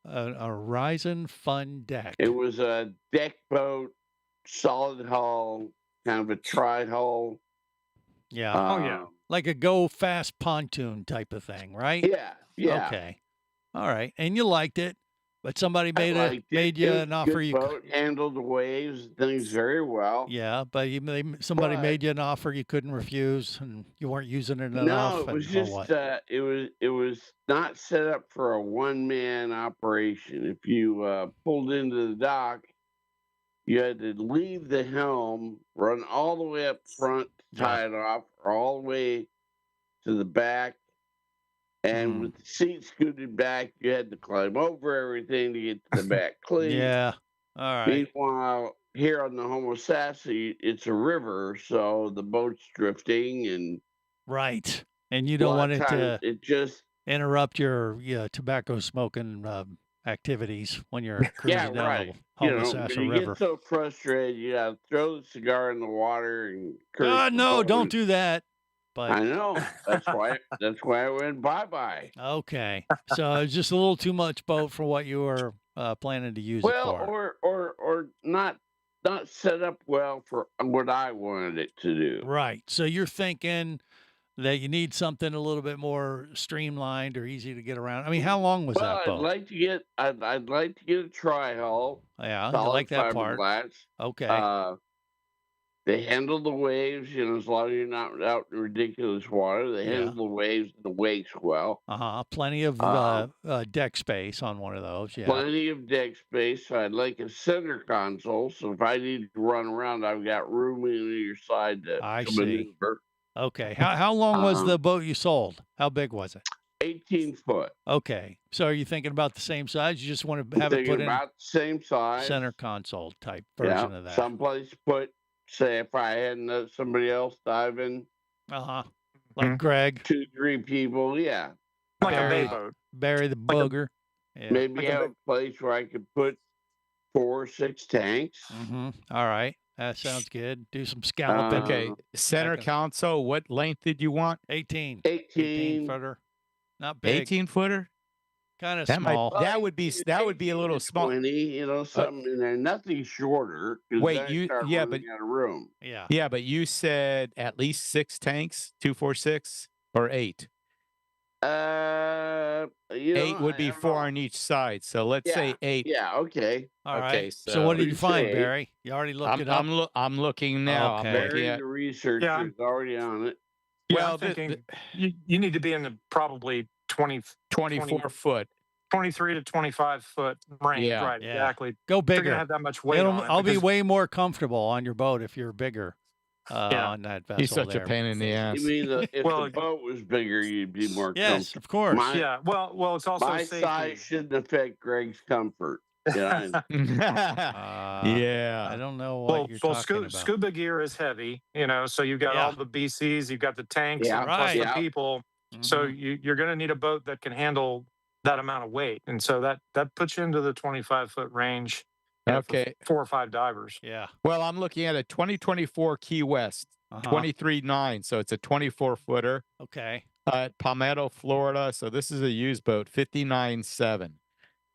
[SPEAKER 4] A Horizon Fun Deck.
[SPEAKER 18] It was a deck boat, solid hull, kind of a tri-hull.
[SPEAKER 4] Yeah. Like a go fast pontoon type of thing, right?
[SPEAKER 18] Yeah.
[SPEAKER 4] Okay. All right. And you liked it. But somebody
[SPEAKER 18] I liked it.
[SPEAKER 4] made you
[SPEAKER 18] It was
[SPEAKER 4] an
[SPEAKER 18] a
[SPEAKER 4] offer
[SPEAKER 18] good
[SPEAKER 4] you
[SPEAKER 18] boat, handled the waves and things very well.
[SPEAKER 4] Yeah, but somebody
[SPEAKER 18] But-
[SPEAKER 4] made you an offer you couldn't refuse, and you weren't using it enough.
[SPEAKER 18] No, it was
[SPEAKER 4] or
[SPEAKER 18] just
[SPEAKER 4] what?
[SPEAKER 18] it was not set up for a one-man operation. If you pulled into the dock, you had to leave the helm, run all the way up front, tie it off, or all the way to the back. And with the seat scooted back, you had to climb over everything to get to the back clean.
[SPEAKER 4] Yeah. All right.
[SPEAKER 18] Meanwhile, here on the Homosassa, it's a river, so the boat's drifting, and
[SPEAKER 4] Right. And you
[SPEAKER 18] a
[SPEAKER 4] don't
[SPEAKER 18] lot
[SPEAKER 4] want
[SPEAKER 18] of
[SPEAKER 4] it
[SPEAKER 18] times
[SPEAKER 4] to
[SPEAKER 18] it just
[SPEAKER 4] interrupt your tobacco smoking activities when you're cruising
[SPEAKER 18] yeah,
[SPEAKER 4] down
[SPEAKER 18] right.
[SPEAKER 4] the
[SPEAKER 18] You know,
[SPEAKER 4] Homosassa
[SPEAKER 18] when you
[SPEAKER 4] River.
[SPEAKER 18] get so frustrated, you gotta throw the cigar in the water and curse
[SPEAKER 4] God,
[SPEAKER 18] the
[SPEAKER 4] no,
[SPEAKER 18] boat.
[SPEAKER 4] don't do that. But
[SPEAKER 18] I know. That's why. That's why I went bye-bye.
[SPEAKER 4] okay, so it's just a little too much boat for what you were planning to use it
[SPEAKER 18] Well,
[SPEAKER 4] for.
[SPEAKER 18] or not set up well for what I wanted it to do.
[SPEAKER 4] Right. So you're thinking that you need something a little bit more streamlined or easy to get around. I mean, how long was
[SPEAKER 18] Well,
[SPEAKER 4] that boat?
[SPEAKER 18] I'd like to get a tri-hull.
[SPEAKER 4] Yeah, you
[SPEAKER 18] solid
[SPEAKER 4] like that part.
[SPEAKER 18] fiberglass.
[SPEAKER 4] Okay.
[SPEAKER 18] They handle the waves, as long as you're not out in ridiculous water. They handle the waves and the wakes well.
[SPEAKER 4] Plenty of deck space on one of those. Yeah.
[SPEAKER 18] Plenty of deck space. I'd like a center console, so if I need to run around, I've got room on either side to maneuver.
[SPEAKER 4] Okay. How long was the boat you sold? How big was it?
[SPEAKER 18] 18 foot.
[SPEAKER 4] Okay. So are you thinking about the same size? You just want to have it put in
[SPEAKER 18] about the same size.
[SPEAKER 4] center console type version of that.
[SPEAKER 18] Someplace put, say, if I had somebody else dive in.
[SPEAKER 4] Like Greg.
[SPEAKER 18] 2-3 people, yeah.
[SPEAKER 5] Like a bay boat.
[SPEAKER 4] Barry the booger. Yeah.
[SPEAKER 18] Maybe have a place where I could put 4 or 6 tanks.
[SPEAKER 4] All right. That sounds good. Do some scalloping.
[SPEAKER 6] Okay. Center console, what length did you want?
[SPEAKER 4] 18.
[SPEAKER 18] 18
[SPEAKER 4] footer. Not big.
[SPEAKER 6] 18 footer?
[SPEAKER 4] Kind of
[SPEAKER 6] That
[SPEAKER 4] small.
[SPEAKER 6] that would be a little small.
[SPEAKER 18] 20, something in there. Nothing shorter. 'Cause
[SPEAKER 6] Wait,
[SPEAKER 18] then I
[SPEAKER 6] you
[SPEAKER 18] start
[SPEAKER 6] yeah,
[SPEAKER 18] running
[SPEAKER 6] but
[SPEAKER 18] out of room.
[SPEAKER 4] Yeah.
[SPEAKER 6] Yeah, but you said at least 6 tanks, 246 or 8. 8 would be 4 on each side. So let's say 8.
[SPEAKER 18] Yeah, okay.
[SPEAKER 4] All right.
[SPEAKER 6] Okay,
[SPEAKER 4] So what did you
[SPEAKER 18] Let's
[SPEAKER 4] find,
[SPEAKER 18] say-
[SPEAKER 4] Barry? You already looked it up?
[SPEAKER 6] I'm looking now.
[SPEAKER 4] Okay.
[SPEAKER 6] I'm looking
[SPEAKER 18] Barry,
[SPEAKER 6] at,
[SPEAKER 18] the researcher, is already on it.
[SPEAKER 5] Yeah,
[SPEAKER 6] Well,
[SPEAKER 5] I'm thinking you need to be in the probably
[SPEAKER 6] 24 foot.
[SPEAKER 5] 23 to 25 foot range.
[SPEAKER 6] Yeah.
[SPEAKER 5] Right,
[SPEAKER 4] Yeah.
[SPEAKER 5] exactly.
[SPEAKER 4] Go
[SPEAKER 5] If you're
[SPEAKER 4] bigger.
[SPEAKER 5] gonna have that much weight on it.
[SPEAKER 4] I'll be
[SPEAKER 5] because-
[SPEAKER 4] way more comfortable on your boat if you're bigger on that vessel.
[SPEAKER 6] He's such a
[SPEAKER 4] there.
[SPEAKER 6] pain in the ass.
[SPEAKER 18] You mean if
[SPEAKER 5] Well,
[SPEAKER 18] the boat was bigger, you'd be more
[SPEAKER 4] Yes,
[SPEAKER 18] comfortable?
[SPEAKER 4] of course.
[SPEAKER 18] My,
[SPEAKER 5] Yeah. Well, it's also
[SPEAKER 18] my
[SPEAKER 5] safety.
[SPEAKER 18] size shouldn't affect Greg's comfort. Yeah.
[SPEAKER 6] Yeah.
[SPEAKER 4] I don't know what you're talking about.
[SPEAKER 5] Scuba gear is heavy, so you've got all the BCs, you've got the tanks,
[SPEAKER 18] Yeah,
[SPEAKER 5] and plus
[SPEAKER 4] right.
[SPEAKER 5] the people. So you're going to need a boat that can handle that amount of weight, and so that puts you into the 25-foot range. For
[SPEAKER 6] Okay.
[SPEAKER 5] 4 or 5 divers.
[SPEAKER 4] Yeah.
[SPEAKER 6] Well, I'm looking at a 2024 Key West, 23.9. So it's a 24 footer
[SPEAKER 4] Okay.
[SPEAKER 6] at Palmetto, Florida. So this is a used boat, 59.7.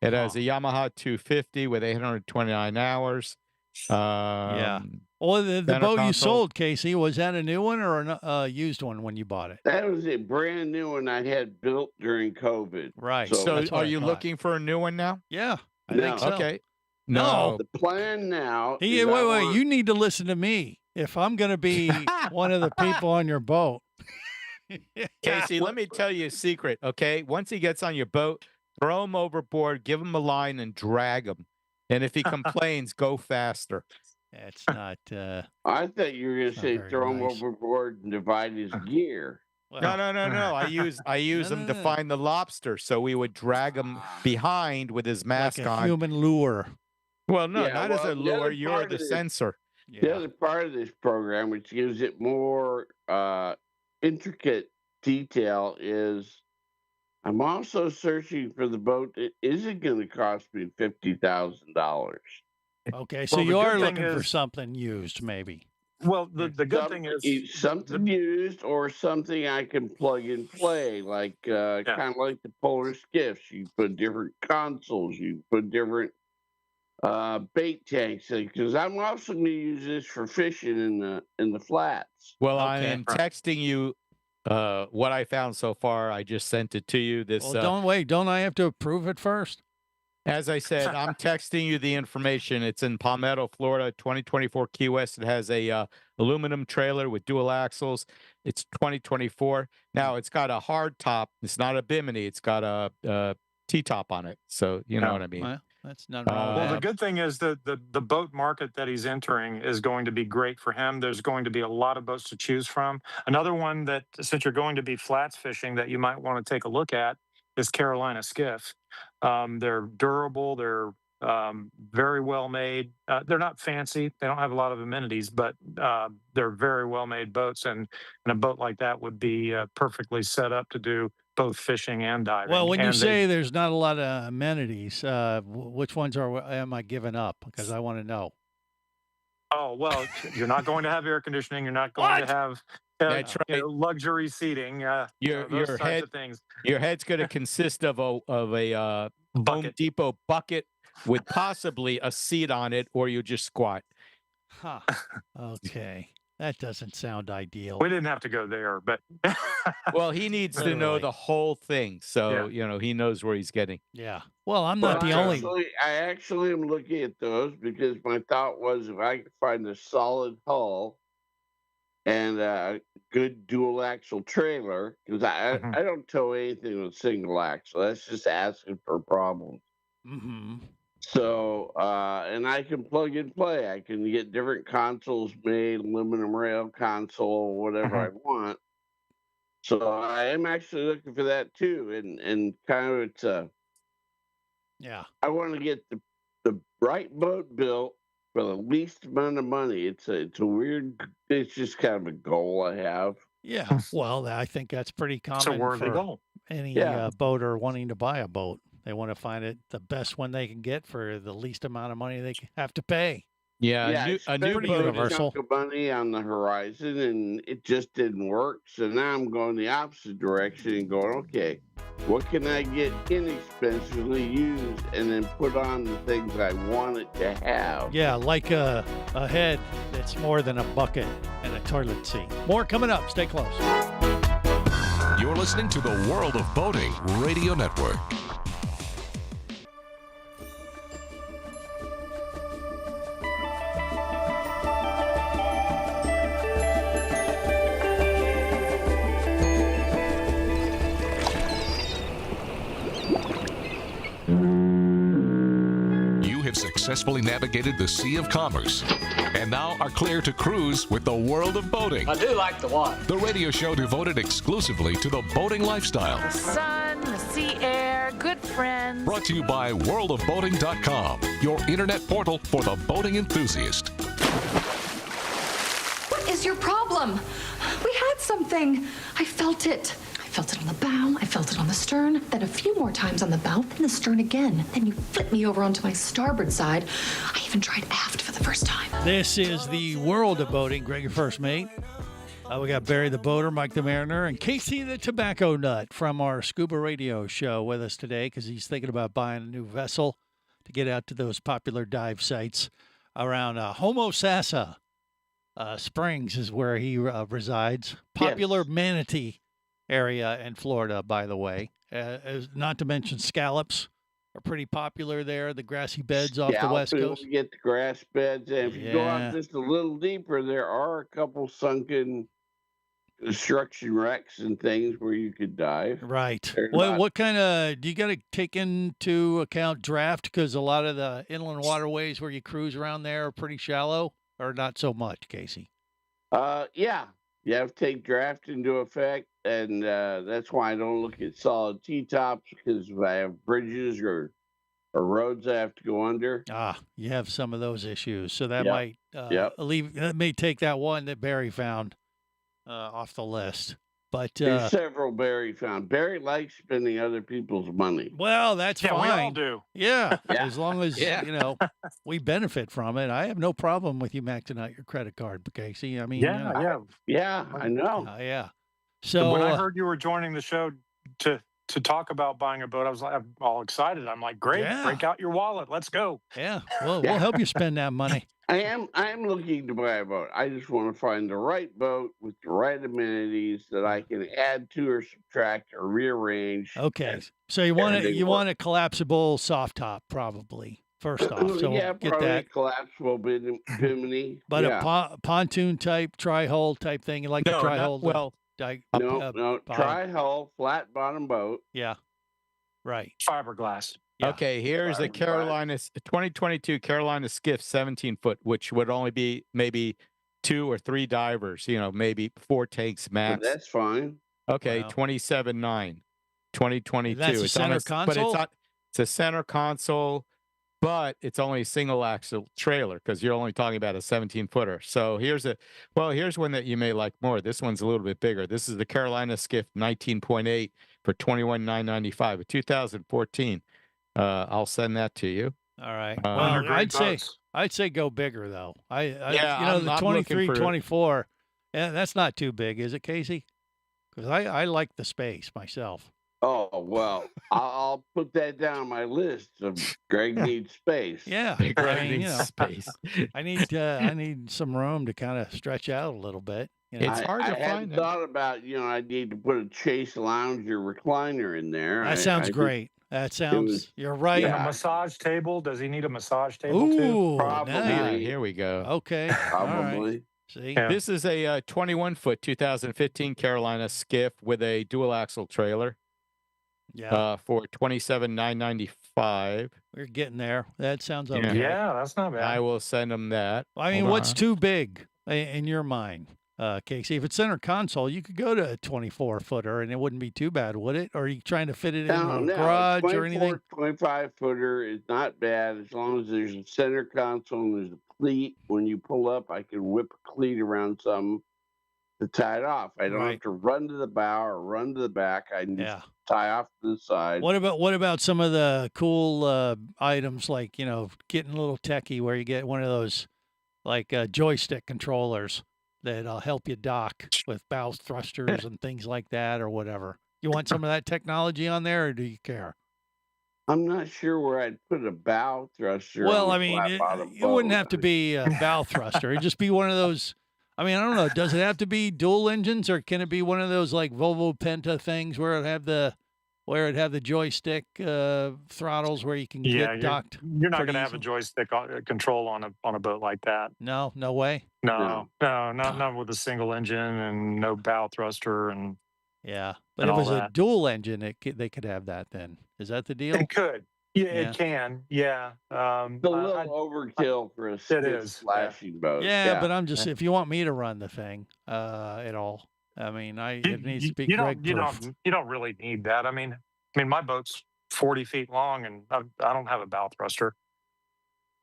[SPEAKER 6] It has a Yamaha 250 with 829 hours.
[SPEAKER 4] Yeah. Well, the
[SPEAKER 6] center
[SPEAKER 4] boat you
[SPEAKER 6] console.
[SPEAKER 4] sold, Casey, was that a new one or a used one when you bought it?
[SPEAKER 18] That was a brand new one I had built during COVID.
[SPEAKER 4] Right.
[SPEAKER 6] So
[SPEAKER 4] That's what
[SPEAKER 6] are
[SPEAKER 4] I
[SPEAKER 6] you
[SPEAKER 4] thought.
[SPEAKER 6] looking for a new one now?
[SPEAKER 4] Yeah, I
[SPEAKER 18] No.
[SPEAKER 4] think so.
[SPEAKER 6] Okay.
[SPEAKER 4] No.
[SPEAKER 18] The plan now.
[SPEAKER 4] Wait.
[SPEAKER 18] is I want-
[SPEAKER 4] You need to listen to me. If I'm going to be one of the people on your boat.
[SPEAKER 6] Casey, let me tell you a secret, okay? Once he gets on your boat, throw him overboard, give him a line, and drag him. And if he complains, go faster.
[SPEAKER 4] It's not.
[SPEAKER 18] I thought you were going to say
[SPEAKER 4] very
[SPEAKER 18] throw him
[SPEAKER 4] nice.
[SPEAKER 18] overboard and divide his gear.
[SPEAKER 6] No. I use him to find the lobster, so we would drag him behind with his mask
[SPEAKER 4] like a
[SPEAKER 6] on.
[SPEAKER 4] human lure.
[SPEAKER 6] Well, no,
[SPEAKER 18] Yeah,
[SPEAKER 6] not as
[SPEAKER 18] well,
[SPEAKER 6] a
[SPEAKER 18] the
[SPEAKER 6] lure.
[SPEAKER 18] other
[SPEAKER 6] You're
[SPEAKER 18] part
[SPEAKER 6] the
[SPEAKER 18] of it-
[SPEAKER 6] sensor.
[SPEAKER 18] The
[SPEAKER 4] Yeah.
[SPEAKER 18] other part of this program, which gives it more intricate detail, is I'm also searching for the boat that isn't going to cost me $50,000.
[SPEAKER 4] Okay, so
[SPEAKER 5] Well, the
[SPEAKER 4] you
[SPEAKER 5] good
[SPEAKER 4] are
[SPEAKER 5] thing
[SPEAKER 4] looking for
[SPEAKER 5] is-
[SPEAKER 4] something used, maybe.
[SPEAKER 5] Well, the good thing is
[SPEAKER 18] something used or something I can plug and play, like kind of like the Polar Skiffs. You put different consoles, you put different bait tanks, because I'm also going to use this for fishing in the flats.
[SPEAKER 6] Well, I
[SPEAKER 4] Okay.
[SPEAKER 6] am texting you what I found so far. I just sent it to you. This
[SPEAKER 4] Well, don't wait. Don't I have to approve it first?
[SPEAKER 6] As I said, I'm texting you the information. It's in Palmetto, Florida, 2024 Key West. It has a aluminum trailer with dual axles. It's 2024. Now it's got a hard top. It's not a bimini. It's got a T-top on it. So you know what I mean.
[SPEAKER 4] Well, that's not wrong.
[SPEAKER 5] Well, the good thing is that the boat market that he's entering is going to be great for him. There's going to be a lot of boats to choose from. Another one that, since you're going to be flats fishing, that you might want to take a look at is Carolina Skiff. They're durable. They're very well made. They're not fancy. They don't have a lot of amenities, but they're very well made boats. And a boat like that would be perfectly set up to do both fishing and diving.
[SPEAKER 4] Well, when you
[SPEAKER 5] And
[SPEAKER 4] say there's not a lot of amenities, which ones am I giving up? Because I want to know.
[SPEAKER 5] Oh, well, you're not going to have air conditioning. You're not going to have
[SPEAKER 6] That's right.
[SPEAKER 5] luxury seating.
[SPEAKER 6] Your
[SPEAKER 5] those types
[SPEAKER 6] head,
[SPEAKER 5] of things.
[SPEAKER 6] your head's going to consist of a Home Depot bucket with possibly a seat on it, or you just squat.
[SPEAKER 4] Huh. Okay. That doesn't sound ideal.
[SPEAKER 5] We didn't have to go there, but
[SPEAKER 6] Well, he needs to know
[SPEAKER 4] Really?
[SPEAKER 6] the whole thing, so he knows where he's getting.
[SPEAKER 4] Yeah. Well, I'm not the only.
[SPEAKER 18] I actually am looking at those because my thought was if I could find a solid hull and a good dual axle trailer, because I don't tow anything with single axle. That's just asking for problems.
[SPEAKER 4] Mm-hmm.
[SPEAKER 18] So, and I can plug and play. I can get different consoles made, aluminum rail console, whatever I want. So I am actually looking for that too. And kind of it's
[SPEAKER 4] Yeah.
[SPEAKER 18] I want to get the right boat built for the least amount of money. It's a weird, it's just kind of a goal I have.
[SPEAKER 4] Yeah. Well, I think that's pretty common
[SPEAKER 5] worthy
[SPEAKER 4] for
[SPEAKER 5] goal.
[SPEAKER 4] any
[SPEAKER 18] Yeah.
[SPEAKER 4] boater wanting to buy a boat. They want to find it the best one they can get for the least amount of money they have to pay.
[SPEAKER 6] Yeah,
[SPEAKER 18] I
[SPEAKER 6] a new
[SPEAKER 18] spent
[SPEAKER 6] boat.
[SPEAKER 4] universal.
[SPEAKER 18] chunk of money on the horizon, and it just didn't work. So now I'm going the opposite direction and going, okay, what can I get inexpensively used and then put on the things I want it to have?
[SPEAKER 4] Yeah, like a head that's more than a bucket and a toilet seat. More coming up. Stay close.
[SPEAKER 1] You're listening to the World of Boating Radio Network. You have successfully navigated the Sea of Commerce and now are clear to cruise with the World of Boating.
[SPEAKER 10] I do like the water.
[SPEAKER 1] The radio show devoted exclusively to the boating lifestyle.
[SPEAKER 11] The sun, the sea air, good friends.
[SPEAKER 1] Brought to you by worldofboating.com, your internet portal for the boating enthusiast.
[SPEAKER 19] What is your problem? We had something. I felt it. I felt it on the bow. I felt it on the stern. Then a few more times on the bow, then the stern again. Then you flipped me over onto my starboard side. I even tried aft for the first time.
[SPEAKER 4] This is the World of Boating. Greg, your first mate. We got Barry the Boater, Mike the Mariner, and Casey the Tobacco Nut from our Scuba Radio show with us today because he's thinking about buying a new vessel to get out to those popular dive sites around Homosassa Springs is where he resides. Popular manatee area in Florida, by the way. Not to mention scallops are pretty popular there. The grassy beds off the West Coast.
[SPEAKER 18] You get the grass beds. And if you go out just a little deeper, there are a couple sunken construction wrecks and things where you could dive.
[SPEAKER 4] Right. What kind of, do you got to take into account draft? Because a lot of the inland waterways where you cruise around there are pretty shallow, or not so much, Casey?
[SPEAKER 18] Yeah. You have to take draft into effect, and that's why I don't look at solid T-tops, because if I have bridges or roads I have to go under.
[SPEAKER 4] You have some of those issues. So that
[SPEAKER 18] Yep.
[SPEAKER 4] might that may take that one that Barry found off the list. But
[SPEAKER 18] There's several Barry found. Barry likes spending other people's money.
[SPEAKER 4] Well, that's fine.
[SPEAKER 5] We all do.
[SPEAKER 4] Yeah, as long as we benefit from it. I have no problem with you maxing out your credit card, Casey. I mean,
[SPEAKER 18] Yeah, I know.
[SPEAKER 4] yeah. So
[SPEAKER 5] when I heard you were joining the show to to talk about buying a boat, I'm all excited. I'm like, great,
[SPEAKER 4] Yeah.
[SPEAKER 5] break out your wallet, let's go.
[SPEAKER 4] Yeah, we'll help you spend that money.
[SPEAKER 18] I am looking to buy a boat. I just want to find the right boat with the right amenities that I can add to or subtract or rearrange.
[SPEAKER 4] Okay, so you want a collapsible soft top, probably first off. So
[SPEAKER 18] yeah,
[SPEAKER 4] we'll get
[SPEAKER 18] probably
[SPEAKER 4] that.
[SPEAKER 18] collapsible bimini.
[SPEAKER 4] But
[SPEAKER 18] yeah.
[SPEAKER 4] a pontoon type tri-hull type thing. You like the tri-hull?
[SPEAKER 18] No, tri-hull, flat bottom boat.
[SPEAKER 4] Yeah, right.
[SPEAKER 5] Fiberglass.
[SPEAKER 4] Yeah.
[SPEAKER 6] Okay, here's a 2022 Carolina Skiff 17-foot, which would only be maybe 2 or 3 divers, maybe 4 tanks max.
[SPEAKER 18] That's fine.
[SPEAKER 6] Okay,
[SPEAKER 4] Wow.
[SPEAKER 6] 27.9, 2022.
[SPEAKER 4] That's a center console?
[SPEAKER 6] But it's a center console, but it's only a single axle trailer because you're only talking about a 17-footer. So here's one that you may like more. This one's a little bit bigger. This is the Carolina Skiff 19.8 for $21,995, a 2014. I'll send that to you.
[SPEAKER 4] All right. Well, I'd say go bigger though. The 23, 24. Yeah, that's not too big, is it, Casey? Because I like the space myself.
[SPEAKER 18] Oh well, I'll put that down on my list of Greg needs space.
[SPEAKER 4] Yeah,
[SPEAKER 6] Greg needs space.
[SPEAKER 4] I need some room to kind of stretch out a little bit.
[SPEAKER 6] It's hard to
[SPEAKER 18] I
[SPEAKER 6] find.
[SPEAKER 18] Thought about I need to put a Chase Lounger recliner in there.
[SPEAKER 4] That sounds great. That sounds. You're right.
[SPEAKER 5] Yeah, a massage table. Does he need a massage table
[SPEAKER 4] Ooh,
[SPEAKER 5] too?
[SPEAKER 18] Probably.
[SPEAKER 4] Nice.
[SPEAKER 6] Here we go.
[SPEAKER 4] Okay.
[SPEAKER 18] Probably.
[SPEAKER 4] All right. See,
[SPEAKER 6] This is a 21-foot 2015 Carolina Skiff with a dual axle trailer.
[SPEAKER 4] Yeah.
[SPEAKER 6] For $27,995.
[SPEAKER 4] We're getting there. That sounds okay.
[SPEAKER 5] Yeah, that's not bad.
[SPEAKER 6] I will send them that.
[SPEAKER 4] I mean, what's too big in your mind, Casey? If it's center console, you could go to a 24-footer and it wouldn't be too bad, would it? Or are you trying to fit it in a garage or anything?
[SPEAKER 18] 25-footer is not bad as long as there's a center console and there's a cleat. When you pull up, I can whip a cleat around something to tie it off. I don't have to run to the bow or run to the back. I can just tie off to the side.
[SPEAKER 4] What about some of the cool items like, getting a little techie where you get one of those like joystick controllers that'll help you dock with bow thrusters and things like that or whatever? You want some of that technology on there or do you care?
[SPEAKER 18] I'm not sure where I'd put a bow thruster.
[SPEAKER 4] Well, I mean, it wouldn't have to be a bow thruster. It'd just be one of those. I mean, I don't know. Does it have to be dual engines, or can it be one of those like Volvo Penta things where it have the joystick throttles where you can get docked?
[SPEAKER 5] You're not going to have a joystick control on a boat like that.
[SPEAKER 4] No way.
[SPEAKER 5] No, not with a single engine and no bow thruster and.
[SPEAKER 4] Yeah, but if it was a dual engine, they could have that. Then is that the deal?
[SPEAKER 5] It could. Yeah, it can. Yeah.
[SPEAKER 18] It's a little overkill for a splashing boat.
[SPEAKER 4] Yeah, but I'm just, if you want me to run the thing at all, I mean, it needs to be Greg-proof.
[SPEAKER 5] You don't really need that. I mean, my boat's 40 feet long, and I don't have a bow thruster.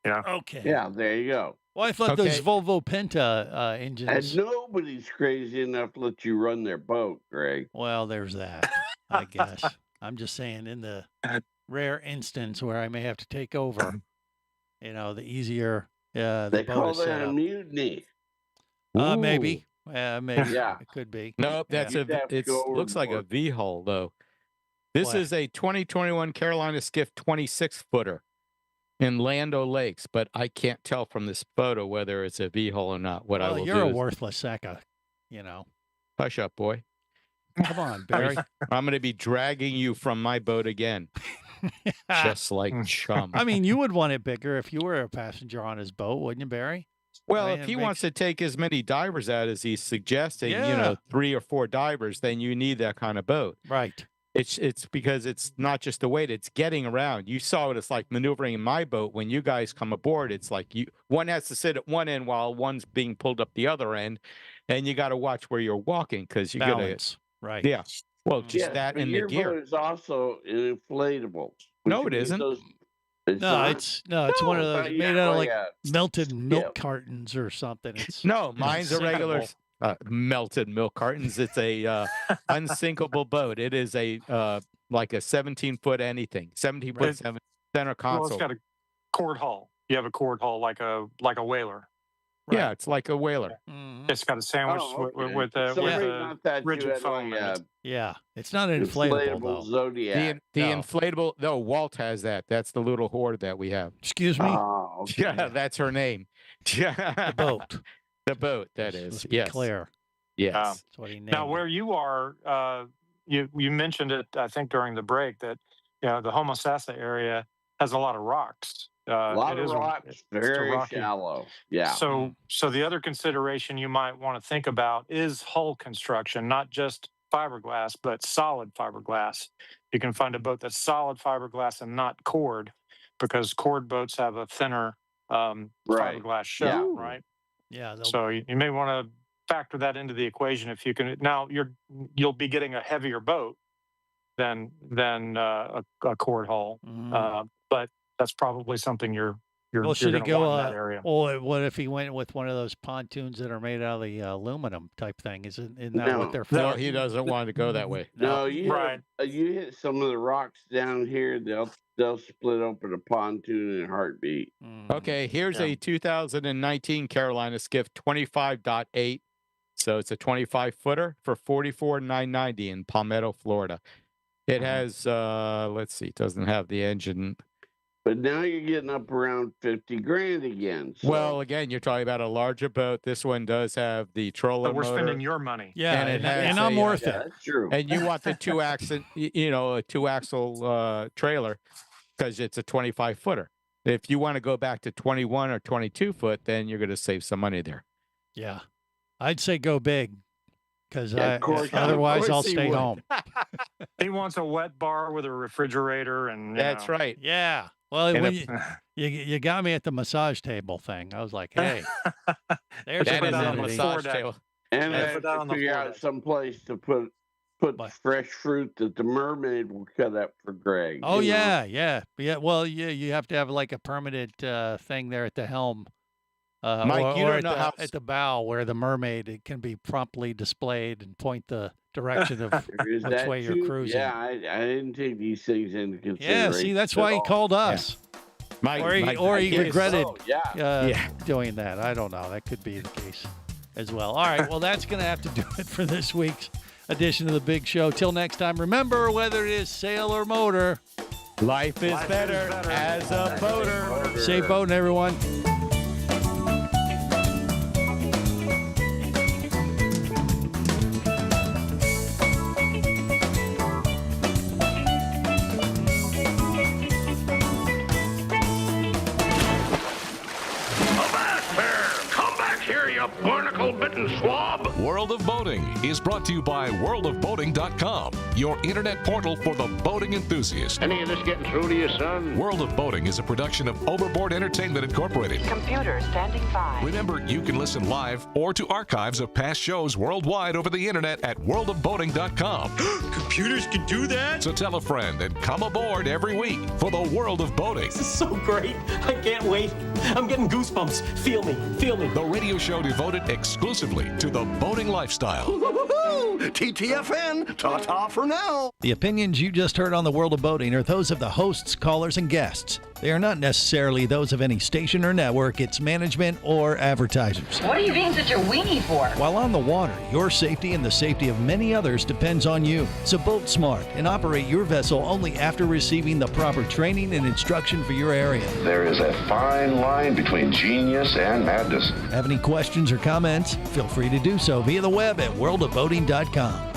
[SPEAKER 4] Okay.
[SPEAKER 18] Yeah, there you go.
[SPEAKER 4] Well, I thought those Volvo Penta engines.
[SPEAKER 18] And nobody's crazy enough to let you run their boat, Greg.
[SPEAKER 4] Well, there's that, I guess. I'm just saying, in the rare instance where I may have to take over, the easier the
[SPEAKER 18] they
[SPEAKER 4] boat
[SPEAKER 18] call
[SPEAKER 4] is
[SPEAKER 18] that
[SPEAKER 4] set
[SPEAKER 18] a
[SPEAKER 4] up.
[SPEAKER 18] mutiny.
[SPEAKER 4] Maybe. Maybe.
[SPEAKER 18] Yeah.
[SPEAKER 4] It could be.
[SPEAKER 6] Nope, it looks like a V-hull, though. This is a 2021 Carolina Skiff 26-footer in Land O'Lakes, but I can't tell from this photo whether it's a V-hull or not.
[SPEAKER 4] You're a worthless sack of,
[SPEAKER 6] Hush up, boy.
[SPEAKER 4] Come on, Barry.
[SPEAKER 6] I'm going to be dragging you from my boat again. Just like chum.
[SPEAKER 4] I mean, you would want it bigger if you were a passenger on his boat, wouldn't you, Barry?
[SPEAKER 6] Well, if he wants to take as many divers out as he's suggesting, 3 or 4 divers, then you need that kind of boat.
[SPEAKER 4] Right.
[SPEAKER 6] It's because it's not just the weight, it's getting around. You saw what it's like maneuvering in my boat. When you guys come aboard, it's like one has to sit at one end while one's being pulled up the other end, and you got to watch where you're walking because you got to.
[SPEAKER 4] Right.
[SPEAKER 6] Yeah. Well, just that in the gear.
[SPEAKER 18] Your boat is also an inflatable.
[SPEAKER 6] No, it isn't.
[SPEAKER 4] It's one of those made out of like melted milk cartons or something.
[SPEAKER 6] No, mine's a regular melted milk cartons. It's a unsinkable boat. It is a like a 17-foot anything, 17-foot center console.
[SPEAKER 5] Well, it's got a cord hull. You have a cord hull like a whaler.
[SPEAKER 6] Yeah, it's like a whaler.
[SPEAKER 5] It's got a sandwich with a rigid foam.
[SPEAKER 4] Yeah, it's not an inflatable though.
[SPEAKER 18] Zodiac.
[SPEAKER 6] The inflatable. No, Walt has that. That's the little hoard that we have.
[SPEAKER 4] Excuse me.
[SPEAKER 6] Yeah, that's her name.
[SPEAKER 4] The boat.
[SPEAKER 6] The boat. That is.
[SPEAKER 4] Let's
[SPEAKER 6] Yes.
[SPEAKER 4] be clear.
[SPEAKER 6] Yes.
[SPEAKER 4] That's what he named.
[SPEAKER 5] Now, where you are, you mentioned it, I think, during the break that the Homosassa area has a lot of rocks.
[SPEAKER 18] A lot of rocks, very shallow. Yeah.
[SPEAKER 5] So the other consideration you might want to think about is hull construction, not just fiberglass, but solid fiberglass. You can find a boat that's solid fiberglass and not cord, because cord boats have a thinner fiberglass shell, right?
[SPEAKER 4] Yeah.
[SPEAKER 5] So you may want to factor that into the equation if you can. Now you'll be getting a heavier boat than a cord hull, but that's probably something you're
[SPEAKER 4] Well, should he
[SPEAKER 5] going to
[SPEAKER 4] go?
[SPEAKER 5] want in that area.
[SPEAKER 4] Or what if he went with one of those pontoons that are made out of the aluminum type thing? Isn't that what they're for?
[SPEAKER 6] No, he doesn't want to go that way.
[SPEAKER 18] No, you hit some of the rocks down here, they'll split open a pontoon in a heartbeat.
[SPEAKER 6] Okay, here's a 2019 Carolina Skiff 25.8. So it's a 25-footer for $44,990 in Palmetto, Florida. It has, let's see, it doesn't have the engine.
[SPEAKER 18] But now you're getting up around 50 grand again. So.
[SPEAKER 6] Well, again, you're talking about a larger boat. This one does have the trolling
[SPEAKER 5] But we're
[SPEAKER 6] motor.
[SPEAKER 5] spending your money.
[SPEAKER 4] Yeah,
[SPEAKER 6] and
[SPEAKER 4] I'm worth it.
[SPEAKER 18] That's true.
[SPEAKER 6] And you want the a two-axle trailer because it's a 25-footer. If you want to go back to 21 or 22 foot, then you're going to save some money there.
[SPEAKER 4] Yeah, I'd say go big, because
[SPEAKER 6] otherwise
[SPEAKER 4] I'll stay home.
[SPEAKER 5] He wants a wet bar with a refrigerator, and
[SPEAKER 6] that's right.
[SPEAKER 4] Yeah. Well, when you got me at the massage table thing, I was like, hey, there's
[SPEAKER 6] that is a
[SPEAKER 4] amenity.
[SPEAKER 6] massage table.
[SPEAKER 18] And I have to figure out some place to put fresh fruit that the mermaid will cut up for Greg.
[SPEAKER 4] Oh, yeah. Well, you have to have like a permanent thing there at the helm.
[SPEAKER 6] Mike, you don't know
[SPEAKER 4] at the bow where the mermaid can be promptly displayed and point the direction of which way you're cruising.
[SPEAKER 18] Yeah, I didn't take these things into consideration.
[SPEAKER 4] Yeah, see, that's why he called us.
[SPEAKER 6] Yeah.
[SPEAKER 4] Or he regretted
[SPEAKER 18] Oh,
[SPEAKER 4] doing that. I don't know. That could be the case as well. All right, well, that's going to have to do it for this week's edition of The Big Show. Till next time, remember, whether it is sail or motor,
[SPEAKER 6] life is better as a boater.
[SPEAKER 4] Safe boating, everyone.
[SPEAKER 1] Barnacle-bitten swab. World of Boating is brought to you by worldofboating.com, your internet portal for the boating enthusiast.
[SPEAKER 2] Any of this getting through to you, son?
[SPEAKER 1] World of Boating is a production of Overboard Entertainment Incorporated.
[SPEAKER 11] Computer standing by.
[SPEAKER 1] Remember, you can listen live or to archives of past shows worldwide over the internet at worldofboating.com.
[SPEAKER 13] Computers can do that?
[SPEAKER 1] So tell a friend and come aboard every week for the World of Boating.
[SPEAKER 20] This is so great. I can't wait. I'm getting goosebumps. Feel me. Feel me.
[SPEAKER 1] The radio show devoted exclusively to the boating lifestyle.
[SPEAKER 17] TTFN, ta-ta for now.
[SPEAKER 4] The opinions you just heard on the World of Boating are those of the hosts, callers, and guests. They are not necessarily those of any station or network, its management, or advertisers.
[SPEAKER 11] What are you being such a weenie for?
[SPEAKER 4] While on the water, your safety and the safety of many others depends on you. So boat smart and operate your vessel only after receiving the proper training and instruction for your area.
[SPEAKER 2] There is a fine line between genius and madness.
[SPEAKER 4] Have any questions or comments? Feel free to do so via the web at worldofboating.com.